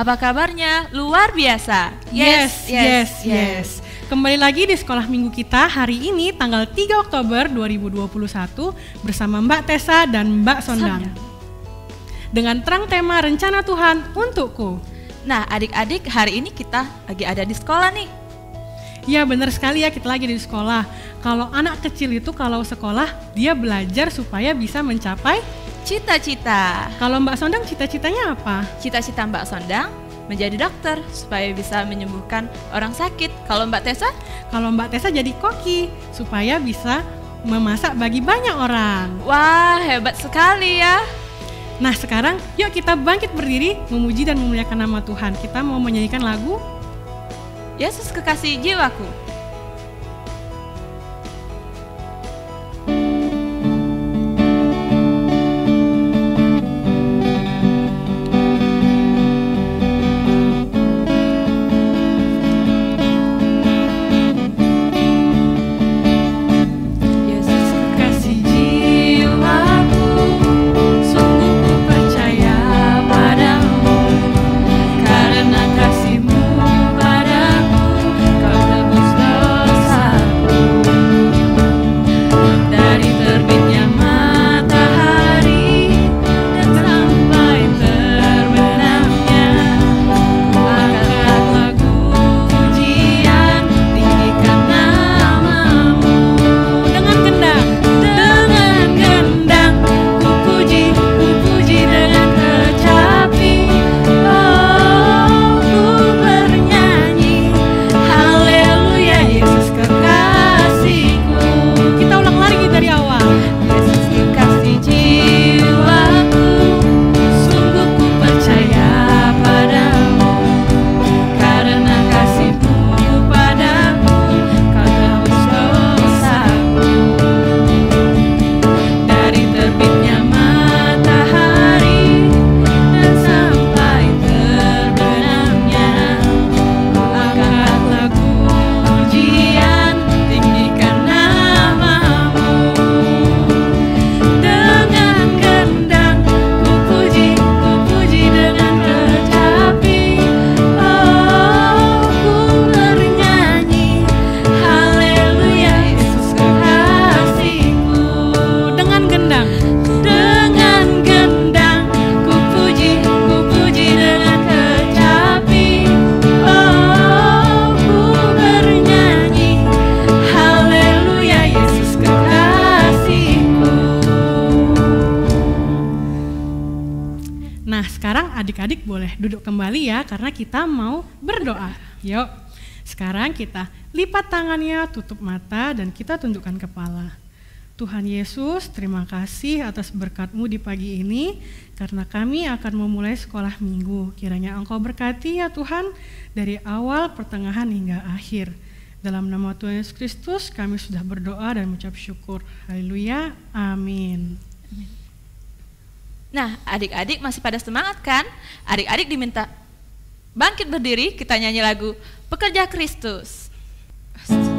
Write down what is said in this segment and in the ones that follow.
Apa kabarnya? Luar biasa. Yes. Kembali lagi di sekolah minggu kita hari ini tanggal 3 Oktober 2021 bersama Mbak Tessa dan Mbak Sondang. Dengan terang tema rencana Tuhan untukku. Nah, adik-adik, hari ini kita lagi ada di sekolah nih. Ya, benar sekali ya, kita lagi di sekolah. Kalau anak kecil itu kalau sekolah dia belajar supaya bisa mencapai cita-cita. Kalau Mbak Sondang cita-citanya apa? Cita-cita Mbak Sondang menjadi dokter supaya bisa menyembuhkan orang sakit. Kalau Mbak Tessa? Kalau Mbak Tessa jadi koki supaya bisa memasak bagi banyak orang. Wah, hebat sekali ya. Nah, sekarang yuk kita bangkit berdiri memuji dan memuliakan nama Tuhan. Kita mau menyanyikan lagu Yesus Kekasih Jiwaku. adik-adik boleh duduk kembali ya, karena kita mau berdoa. Yuk, sekarang kita lipat tangannya, tutup mata, dan kita tundukkan kepala. Tuhan Yesus, terima kasih atas berkat-Mu di pagi ini, karena kami akan memulai sekolah minggu. Kiranya Engkau berkati ya Tuhan, dari awal, pertengahan, hingga akhir. Dalam nama Tuhan Yesus Kristus, kami sudah berdoa dan mengucap syukur. Haleluya, amin. Nah, adik-adik masih pada semangat kan? Adik-adik diminta bangkit berdiri, kita nyanyi lagu Pekerja Kristus. Saat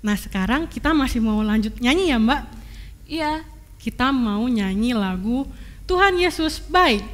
Nah sekarang kita masih mau lanjut nyanyi ya Mbak? Iya. Kita mau nyanyi lagu Tuhan Yesus Baik.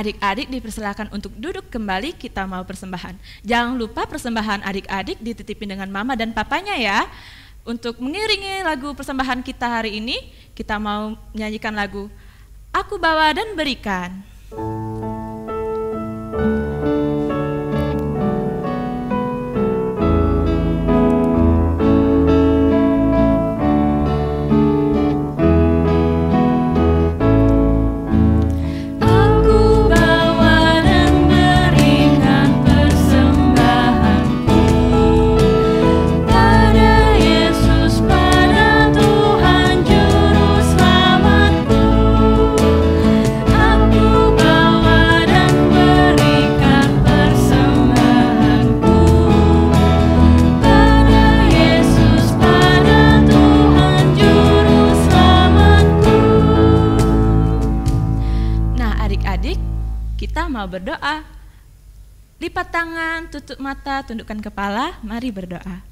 Adik-adik dipersilakan untuk duduk kembali, kita mau persembahan. Jangan lupa persembahan adik-adik dititipin dengan mama dan papanya ya. Untuk mengiringi lagu persembahan kita hari ini, kita mau menyanyikan lagu Aku Bawa dan Berikan. Berdoa. Lipat tangan, tutup mata, tundukkan kepala, mari berdoa.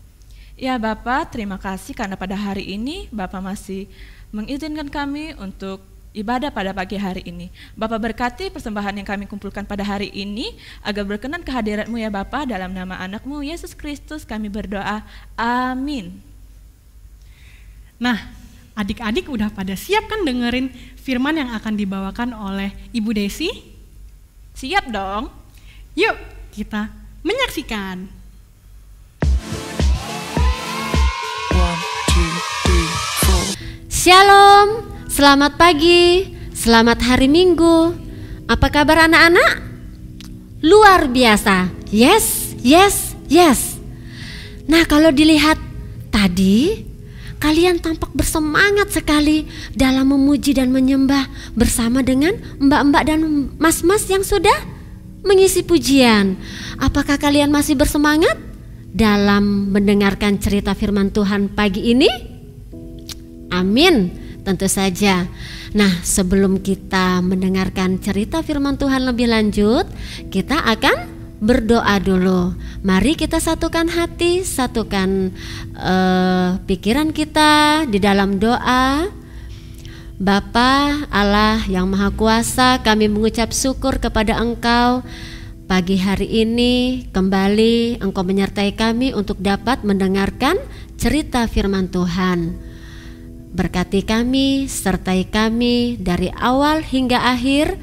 Ya Bapak, terima kasih karena pada hari ini Bapak masih mengizinkan kami untuk ibadah pada pagi hari ini. Bapak berkati persembahan yang kami kumpulkan pada hari ini agar berkenan kehadirat-Mu ya Bapak, dalam nama anak-Mu Yesus Kristus kami berdoa. Amin. Nah, adik-adik udah pada siap kan dengerin firman yang akan dibawakan oleh Ibu Desi? Siap dong. Yuk kita menyaksikan. 1, 2, 3, 4. Shalom, selamat pagi, selamat hari Minggu. Apa kabar anak-anak? Luar biasa. Yes, yes, yes. Nah kalau dilihat tadi, kalian tampak bersemangat sekali dalam memuji dan menyembah bersama dengan mbak-mbak dan mas-mas yang sudah mengisi pujian. Apakah kalian masih bersemangat dalam mendengarkan cerita firman Tuhan pagi ini? Amin, tentu saja. Nah, sebelum kita mendengarkan cerita firman Tuhan lebih lanjut, kita akan berdoa dulu. Mari kita satukan hati, satukan pikiran kita di dalam doa. Bapa Allah yang Maha Kuasa, kami mengucap syukur kepada Engkau. Pagi hari ini kembali Engkau menyertai kami untuk dapat mendengarkan cerita firman Tuhan. Berkati kami, sertai kami dari awal hingga akhir.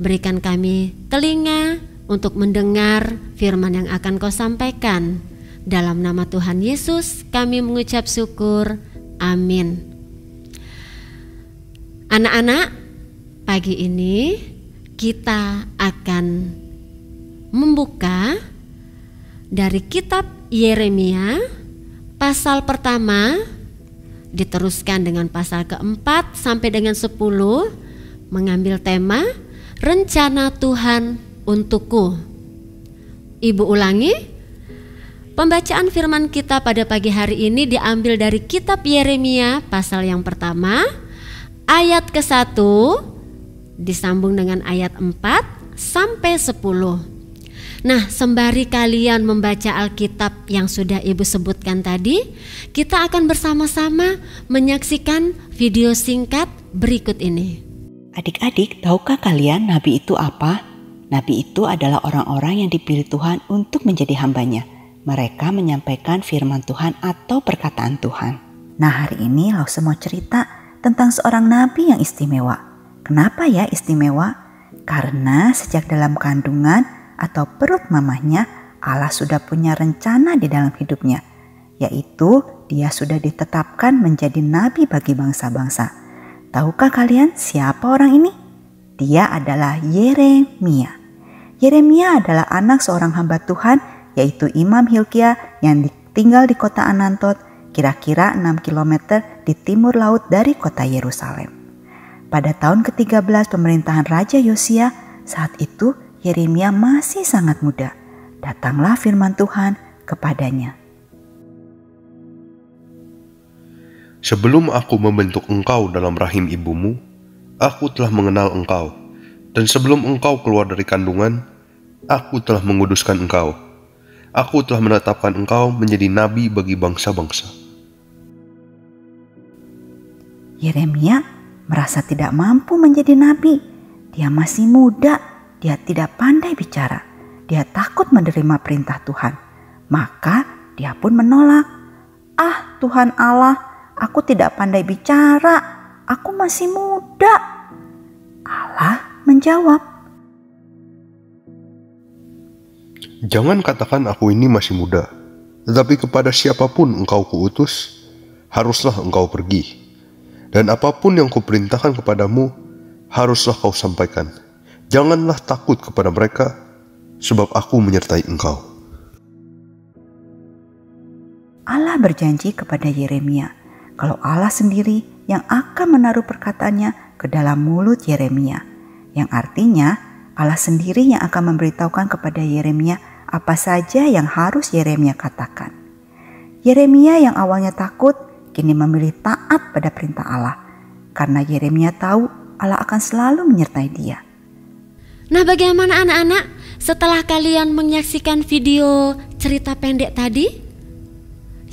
Berikan kami telinga untuk mendengar firman yang akan Kau sampaikan. Dalam nama Tuhan Yesus kami mengucap syukur. Amin. Anak-anak, pagi ini kita akan membuka dari kitab Yeremia pasal pertama, diteruskan dengan pasal keempat sampai dengan 10, mengambil tema rencana Tuhan untukku. Ibu ulangi, pembacaan firman kita pada pagi hari ini diambil dari kitab Yeremia pasal yang pertama, ayat ke-1 disambung dengan ayat 4 sampai 10. Nah, sembari kalian membaca Alkitab yang sudah Ibu sebutkan tadi, kita akan bersama-sama menyaksikan video singkat berikut ini. Adik-adik, tahukah kalian nabi itu apa? Nabi itu adalah orang-orang yang dipilih Tuhan untuk menjadi hambanya. Mereka menyampaikan firman Tuhan atau perkataan Tuhan. Nah, hari ini Lause mau cerita tentang seorang nabi yang istimewa. Kenapa ya istimewa? Karena sejak dalam kandungan atau perut mamahnya, Allah sudah punya rencana di dalam hidupnya, yaitu dia sudah ditetapkan menjadi nabi bagi bangsa-bangsa. Tahukah kalian siapa orang ini? Dia adalah Yeremia. Yeremia adalah anak seorang hamba Tuhan, yaitu Imam Hilkia yang tinggal di kota Anantot, kira-kira 6 km di timur laut dari kota Yerusalem. Pada tahun ke-13 pemerintahan Raja Yosia, saat itu Yeremia masih sangat muda. Datanglah firman Tuhan kepadanya. Sebelum aku membentuk engkau dalam rahim ibumu, aku telah mengenal engkau. Dan sebelum engkau keluar dari kandungan, aku telah menguduskan engkau. Aku telah menetapkan engkau menjadi nabi bagi bangsa-bangsa. Yeremia merasa tidak mampu menjadi nabi. Dia masih muda. Dia tidak pandai bicara. Dia takut menerima perintah Tuhan. Maka dia pun menolak. "Ah, Tuhan Allah, aku tidak pandai bicara. Aku masih muda." Allah menjawab, Jangan katakan aku ini masih muda, tetapi kepada siapapun engkau kuutus, haruslah engkau pergi. Dan apapun yang kuperintahkan kepadamu, haruslah kau sampaikan. Janganlah takut kepada mereka, sebab aku menyertai engkau. Allah berjanji kepada Yeremia kalau Allah sendiri yang akan menaruh perkataannya ke dalam mulut Yeremia, yang artinya Allah sendiri yang akan memberitahukan kepada Yeremia apa saja yang harus Yeremia katakan. Yeremia yang awalnya takut kini memilih taat pada perintah Allah, karena Yeremia tahu Allah akan selalu menyertai dia. Nah, bagaimana anak-anak setelah kalian menyaksikan video cerita pendek tadi?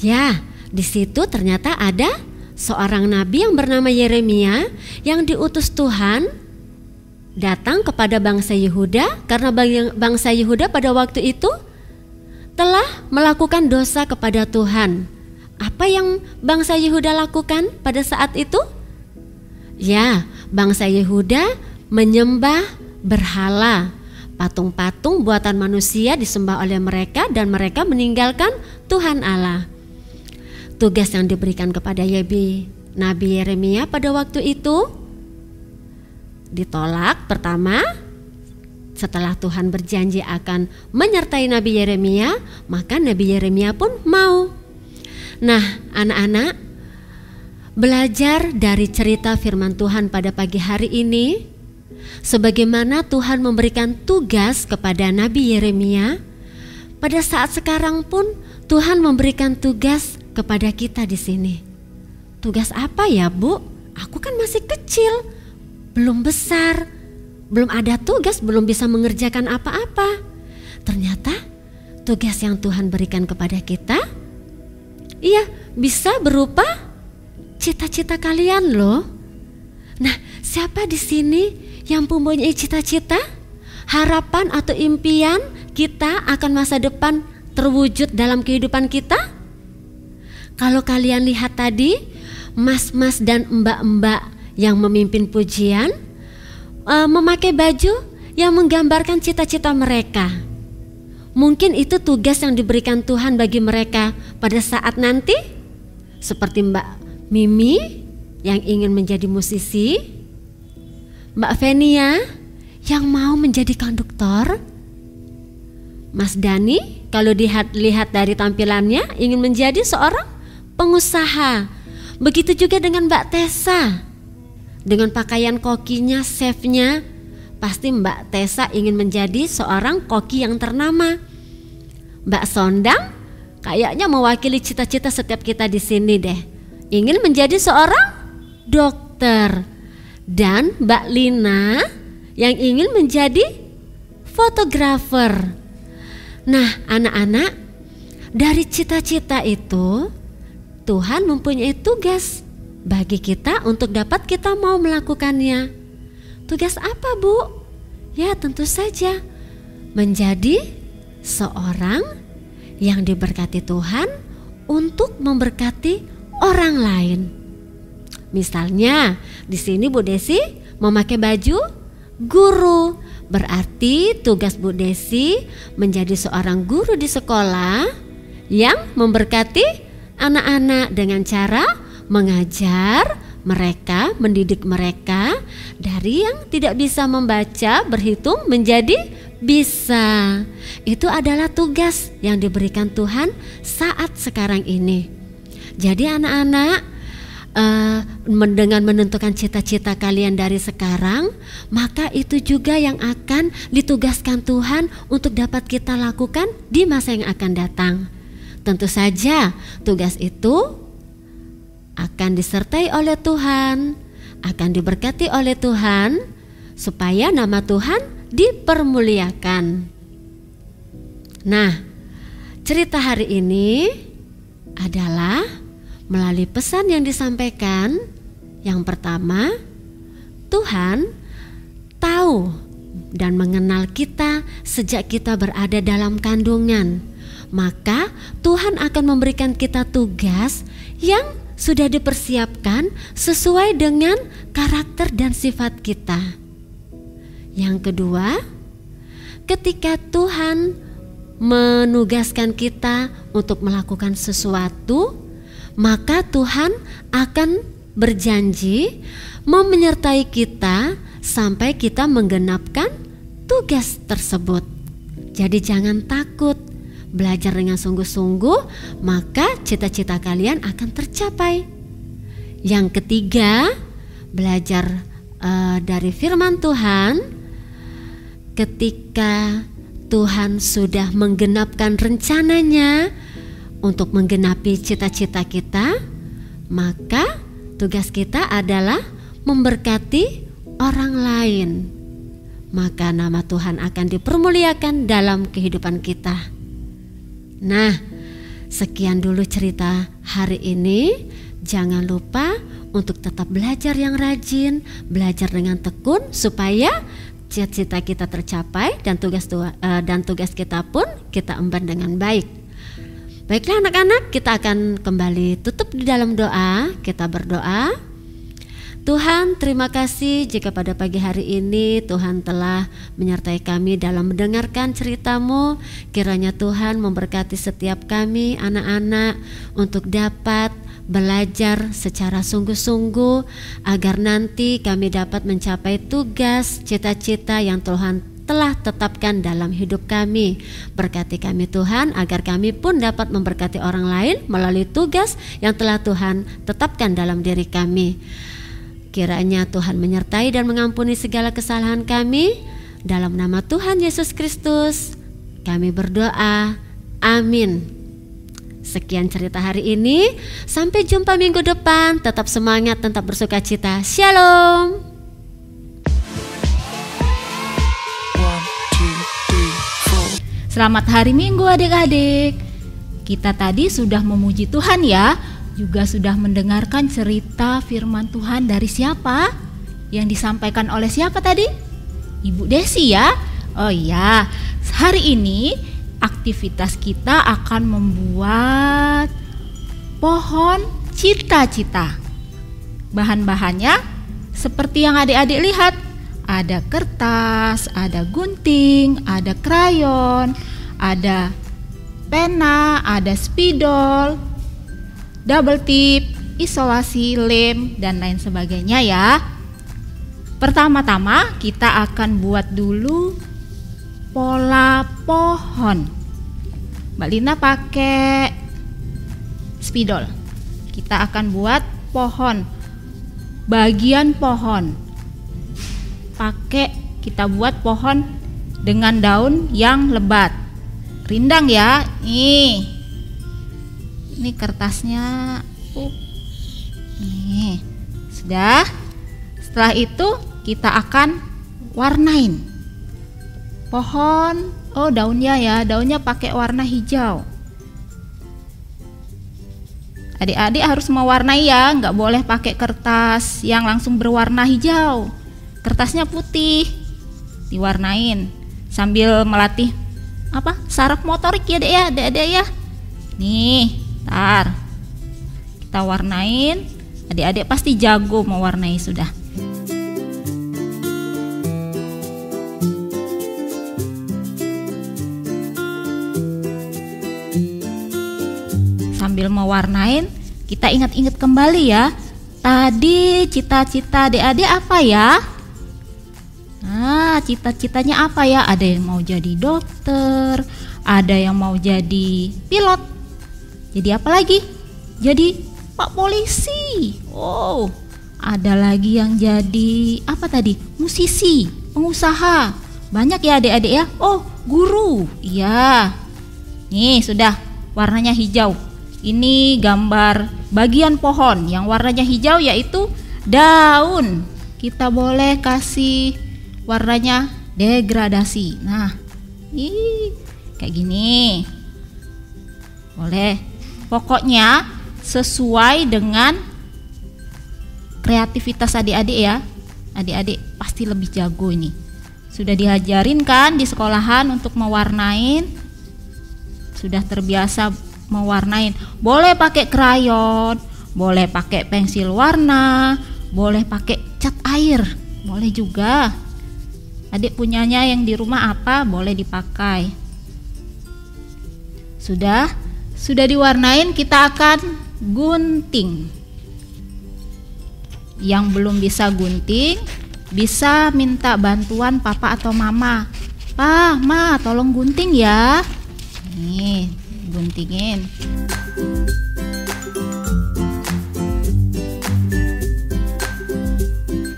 Ya, di situ ternyata ada seorang nabi yang bernama Yeremia yang diutus Tuhan datang kepada bangsa Yehuda, karena bangsa Yehuda pada waktu itu telah melakukan dosa kepada Tuhan. Apa yang bangsa Yehuda lakukan pada saat itu? Ya, bangsa Yehuda menyembah berhala, patung-patung buatan manusia disembah oleh mereka, dan mereka meninggalkan Tuhan Allah. Tugas yang diberikan kepada Nabi Yeremia pada waktu itu ditolak. Pertama, setelah Tuhan berjanji akan menyertai Nabi Yeremia, maka Nabi Yeremia pun mau. Nah, anak-anak, belajar dari cerita firman Tuhan pada pagi hari ini, sebagaimana Tuhan memberikan tugas kepada Nabi Yeremia, pada saat sekarang pun Tuhan memberikan tugas kepada kita di sini. Tugas apa ya, Bu? Aku kan masih kecil, belum besar, belum ada tugas, belum bisa mengerjakan apa-apa. Ternyata tugas yang Tuhan berikan kepada kita, iya, bisa berupa cita-cita kalian loh. Nah, siapa di sini yang mempunyai cita-cita, harapan atau impian kita akan masa depan terwujud dalam kehidupan kita? Kalau kalian lihat tadi, mas-mas dan mbak-mbak yang memimpin pujian memakai baju yang menggambarkan cita-cita mereka. Mungkin itu tugas yang diberikan Tuhan bagi mereka pada saat nanti, seperti Mbak Mimi yang ingin menjadi musisi, Mbak Venia yang mau menjadi konduktor, Mas Dani kalau lihat dari tampilannya ingin menjadi seorang pengusaha. Begitu juga dengan Mbak Tessa, dengan pakaian kokinya, chefnya, pasti Mbak Tessa ingin menjadi seorang koki yang ternama. Mbak Sondang kayaknya mewakili cita-cita setiap kita di sini deh, ingin menjadi seorang dokter. Dan Mbak Lina yang ingin menjadi fotografer. Nah, anak-anak, dari cita-cita itu Tuhan mempunyai tugas bagi kita untuk dapat kita mau melakukannya. Tugas apa, Bu? Ya, tentu saja menjadi seorang yang diberkati Tuhan untuk memberkati orang lain. Misalnya, di sini Bu Desi memakai baju guru. Berarti tugas Bu Desi menjadi seorang guru di sekolah yang memberkati anak-anak dengan cara mengajar mereka, mendidik mereka dari yang tidak bisa membaca, berhitung menjadi bisa. Itu adalah tugas yang diberikan Tuhan saat sekarang ini. Jadi anak-anak, dengan menentukan cita-cita kalian dari sekarang, maka itu juga yang akan ditugaskan Tuhan untuk dapat kita lakukan di masa yang akan datang. Tentu saja tugas itu akan disertai oleh Tuhan, akan diberkati oleh Tuhan, supaya nama Tuhan dipermuliakan. Nah, cerita hari ini adalah melalui pesan yang disampaikan. Yang pertama, Tuhan tahu dan mengenal kita sejak kita berada dalam kandungan. Maka Tuhan akan memberikan kita tugas yang sudah dipersiapkan sesuai dengan karakter dan sifat kita. Yang kedua, ketika Tuhan menugaskan kita untuk melakukan sesuatu, maka Tuhan akan berjanji menyertai kita sampai kita menggenapkan tugas tersebut. Jadi jangan takut, belajar dengan sungguh-sungguh, maka cita-cita kalian akan tercapai. Yang ketiga, belajar dari firman Tuhan. Ketika Tuhan sudah menggenapkan rencananya untuk menggenapi cita-cita kita, maka tugas kita adalah memberkati orang lain. Maka nama Tuhan akan dipermuliakan dalam kehidupan kita. Nah, sekian dulu cerita hari ini. Jangan lupa untuk tetap belajar yang rajin, belajar dengan tekun supaya cita-cita kita tercapai dan tugas kita pun kita emban dengan baik. Baiklah anak-anak, kita akan kembali tutup di dalam doa. Kita berdoa. Tuhan, terima kasih jika pada pagi hari ini Tuhan telah menyertai kami dalam mendengarkan cerita-Mu. Kiranya Tuhan memberkati setiap kami anak-anak untuk dapat belajar secara sungguh-sungguh agar nanti kami dapat mencapai tugas cita-cita yang Tuhan telah tetapkan dalam hidup kami. Berkati kami Tuhan agar kami pun dapat memberkati orang lain melalui tugas yang telah Tuhan tetapkan dalam diri kami. Kiranya Tuhan menyertai dan mengampuni segala kesalahan kami. Dalam nama Tuhan Yesus Kristus kami berdoa. Amin. Sekian cerita hari ini. Sampai jumpa minggu depan. Tetap semangat, tetap bersukacita. Shalom. Selamat hari Minggu adik-adik. Kita tadi sudah memuji Tuhan ya, juga sudah mendengarkan cerita firman Tuhan dari siapa? Yang disampaikan oleh siapa tadi? Ibu Desi ya. Oh iya, hari ini aktivitas kita akan membuat pohon cita-cita. Bahan-bahannya seperti yang adik-adik lihat. Ada kertas, ada gunting, ada krayon, ada pena, ada spidol, double tip, isolasi, lem, dan lain sebagainya ya. Pertama-tama kita akan buat dulu pola pohon. Mbak Lina pakai spidol. Kita akan buat pohon, bagian pohon. Kita buat pohon dengan daun yang lebat, rindang ya. Ini kertasnya. Nih, sudah. Setelah itu kita akan warnain pohon Oh, daunnya ya, daunnya pakai warna hijau. Adik-adik harus mewarnai ya, nggak boleh pakai kertas yang langsung berwarna hijau. Kertasnya putih, diwarnain sambil melatih saraf motorik ya dek ya, adik-adik ya. Nih, ntar kita warnain, adik-adik pasti jago mewarnai sudah. Sambil mewarnain, kita ingat-ingat kembali ya. Tadi cita-cita adik-adik apa ya? Nah, cita-citanya apa ya? Ada yang mau jadi dokter, ada yang mau jadi pilot. Jadi apa lagi? Jadi Pak Polisi. Oh, ada lagi yang jadi apa tadi? Musisi, pengusaha. Banyak ya adik-adik ya. Oh, guru. Iya. Nih sudah warnanya hijau. Ini gambar bagian pohon yang warnanya hijau yaitu daun. Kita boleh kasih warnanya degradasi. Nah, ini kayak gini. Boleh. Pokoknya sesuai dengan kreativitas adik-adik ya. Adik-adik pasti lebih jago ini. Sudah diajarin kan di sekolahan untuk mewarnain? Sudah terbiasa mewarnain. Boleh pakai krayon, boleh pakai pensil warna, boleh pakai cat air, boleh juga. Adik punyanya yang di rumah apa boleh dipakai. Sudah diwarnain, kita akan gunting. Yang belum bisa gunting bisa minta bantuan papa atau mama. Pa, ma, tolong gunting ya. Nih, guntingin.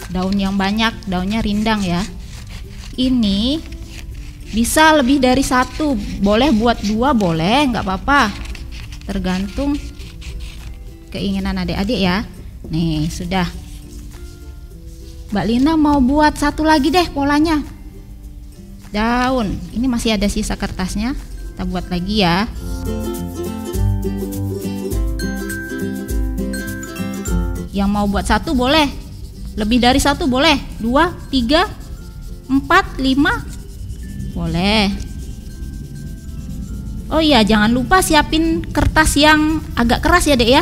Daun yang banyak, daunnya rindang ya. Ini bisa lebih dari satu, boleh buat dua, boleh, nggak apa-apa, tergantung keinginan adik-adik ya. Nih sudah. Mbak Lina mau buat satu lagi deh polanya. Daun, ini masih ada sisa kertasnya, kita buat lagi ya. Yang mau buat satu boleh, lebih dari satu boleh, 2, 3, 4, 5 boleh. Oh iya, jangan lupa siapin kertas yang agak keras ya dek ya.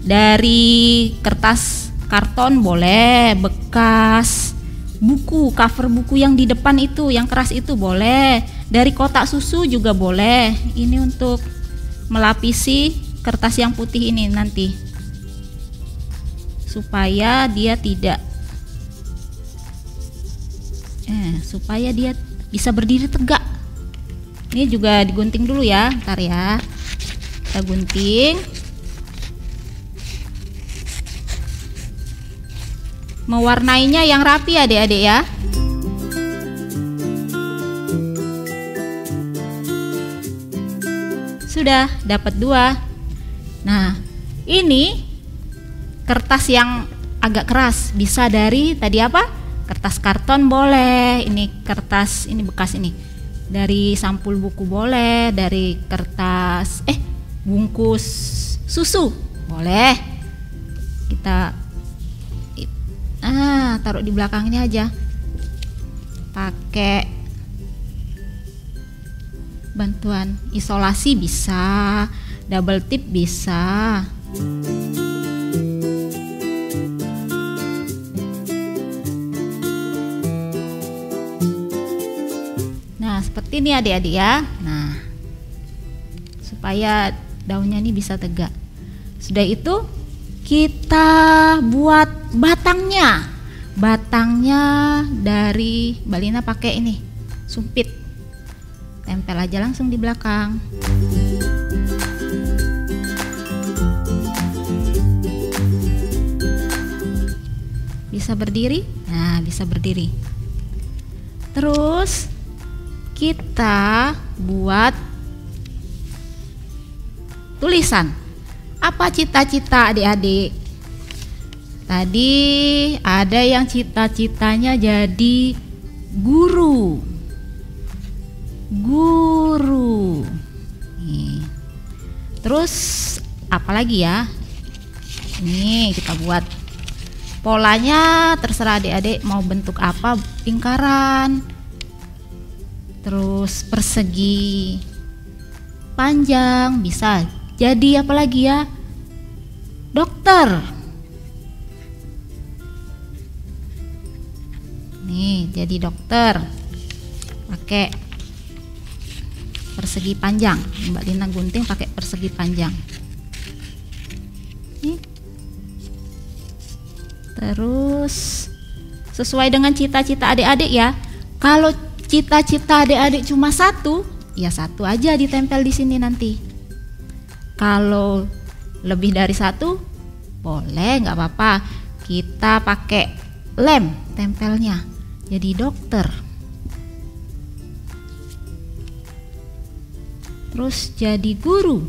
Dari kertas karton boleh, bekas buku, cover buku yang di depan itu, yang keras itu boleh. Dari kotak susu juga boleh. Ini untuk melapisi kertas yang putih ini nanti, supaya dia tidak supaya dia bisa berdiri tegak. Ini juga digunting dulu ya, ntar ya. Kita gunting. Mewarnainya yang rapi adik-adik ya. Sudah dapat 2. Nah, ini kertas yang agak keras, bisa dari tadi apa? Kertas karton boleh, ini kertas, ini bekas ini. Dari sampul buku boleh, dari kertas bungkus susu boleh. Kita taruh di belakang ini aja. Pakai bantuan isolasi bisa, double tip bisa. Nah, seperti ini adik-adik ya. Nah, supaya daunnya ini bisa tegak. Sudah itu kita buat batangnya. Batangnya dari Mbak Lina pakai ini, sumpit. Tempel aja langsung di belakang. Bisa berdiri? Nah, bisa berdiri. Terus kita buat tulisan. Apa cita-cita adik-adik? Tadi ada yang cita-citanya jadi guru. guru. Nih. Terus apa lagi ya? Ini kita buat polanya, terserah adik-adik mau bentuk apa, lingkaran, terus persegi, panjang, bisa jadi apa lagi ya? Dokter. Nih, jadi dokter. Pakai persegi panjang. Mbak Lina gunting pakai persegi panjang. Nih. Terus sesuai dengan cita-cita adik-adik ya. Kalau cita-cita adik-adik cuma satu, ya satu aja ditempel di sini nanti. Kalau lebih dari satu, boleh, nggak apa-apa. Kita pakai lem tempelnya. Jadi dokter. Terus jadi guru.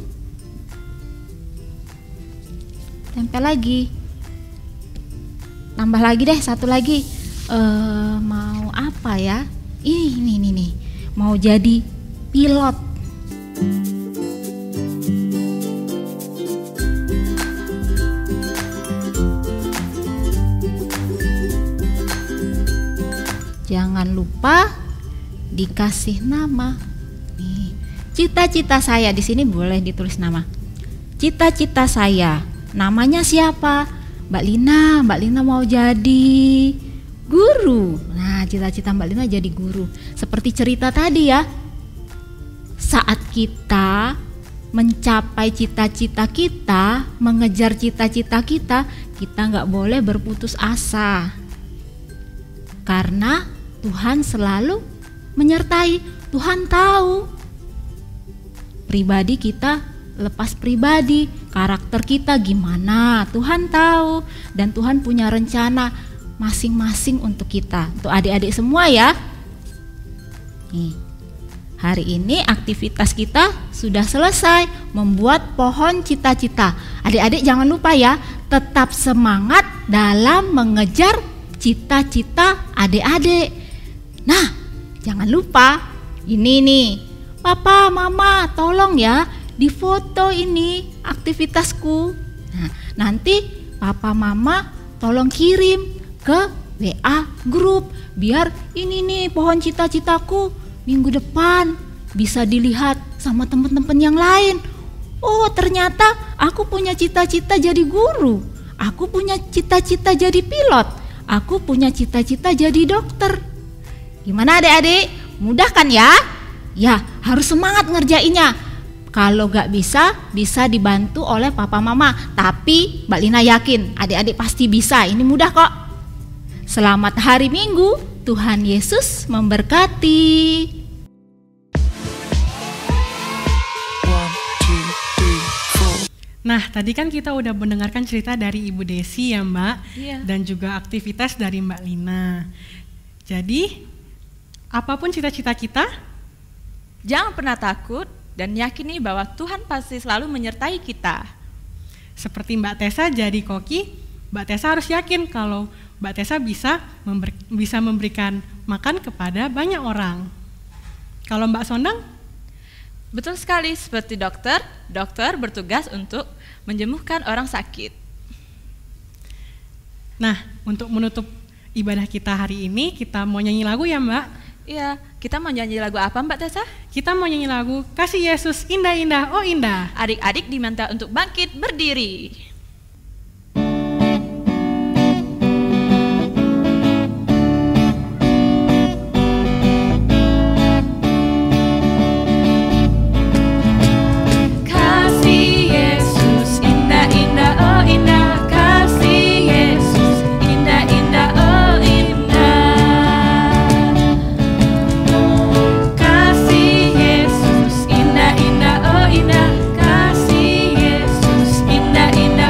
Tempel lagi. Tambah lagi deh, satu lagi. Mau apa ya? Ini nih. Mau jadi pilot. Jangan lupa dikasih nama. Nih, cita-cita saya di sini boleh ditulis nama. Cita-cita saya, namanya siapa? Mbak Lina mau jadi guru. Nah, cita-cita Mbak Lina jadi guru. Seperti cerita tadi ya. Saat kita mencapai cita-cita kita, mengejar cita-cita kita nggak boleh berputus asa. Karena Tuhan selalu menyertai. Tuhan tahu pribadi kita lepas pribadi, karakter kita gimana, Tuhan tahu, dan Tuhan punya rencana masing-masing untuk kita, untuk adik-adik semua ya. Nih, hari ini aktivitas kita sudah selesai, membuat pohon cita-cita. Adik-adik jangan lupa ya, tetap semangat dalam mengejar cita-cita adik-adik. Nah, jangan lupa ini nih, Papa, Mama, tolong ya difoto ini aktivitasku. Nah, nanti Papa, Mama tolong kirim ke WA grup biar ini nih pohon cita-citaku minggu depan bisa dilihat sama teman-teman yang lain. Oh, ternyata aku punya cita-cita jadi guru. Aku punya cita-cita jadi pilot. Aku punya cita-cita jadi dokter. Gimana adik-adik? Mudah kan ya? Ya, harus semangat ngerjainnya. Kalau gak bisa dibantu oleh papa mama. Tapi Mbak Lina yakin adik-adik pasti bisa. Ini mudah kok. Selamat hari Minggu. Tuhan Yesus memberkati. Nah, tadi kan kita udah mendengarkan cerita dari Ibu Desi ya Mbak. Iya. Dan juga aktivitas dari Mbak Lina. Jadi, apapun cita-cita kita, Jangan pernah takut dan yakini bahwa Tuhan pasti selalu menyertai kita. seperti Mbak Tessa jadi koki, Mbak Tessa harus yakin kalau Mbak Tessa bisa memberikan makan kepada banyak orang. Kalau Mbak Sondang? Betul sekali, seperti dokter bertugas untuk menyembuhkan orang sakit. Nah, untuk menutup ibadah kita hari ini, kita mau nyanyi lagu ya Mbak? Iya, kita mau nyanyi lagu apa Mbak Tessa? Kita mau nyanyi lagu Kasih Yesus Indah-Indah, Oh Indah. Adik-adik diminta untuk bangkit berdiri. Kasih Yesus indah-indah, oh indah. Kasih Yesus indah-indah, oh indah. Kasih Yesus indah-indah, oh indah. Kasih Yesus indah-indah,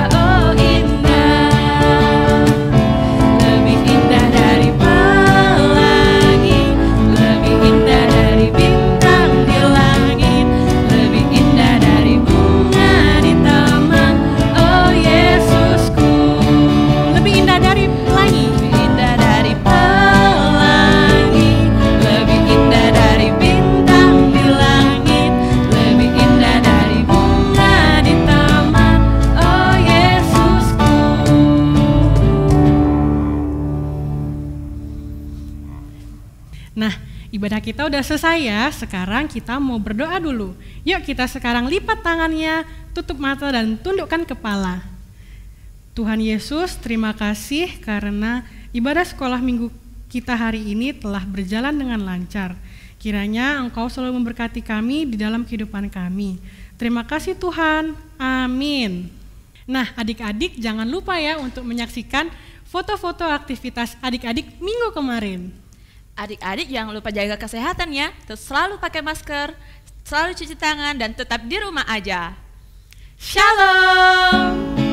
Ibadah kita udah selesai ya, sekarang kita mau berdoa dulu. Yuk kita sekarang lipat tangannya, tutup mata dan tundukkan kepala. Tuhan Yesus, terima kasih karena ibadah sekolah minggu kita hari ini telah berjalan dengan lancar. Kiranya Engkau selalu memberkati kami di dalam kehidupan kami. Terima kasih Tuhan, amin. Nah adik-adik jangan lupa ya untuk menyaksikan foto-foto aktivitas adik-adik minggu kemarin. Adik-adik jangan lupa jaga kesehatan ya, terus selalu pakai masker, selalu cuci tangan dan tetap di rumah aja. Shalom.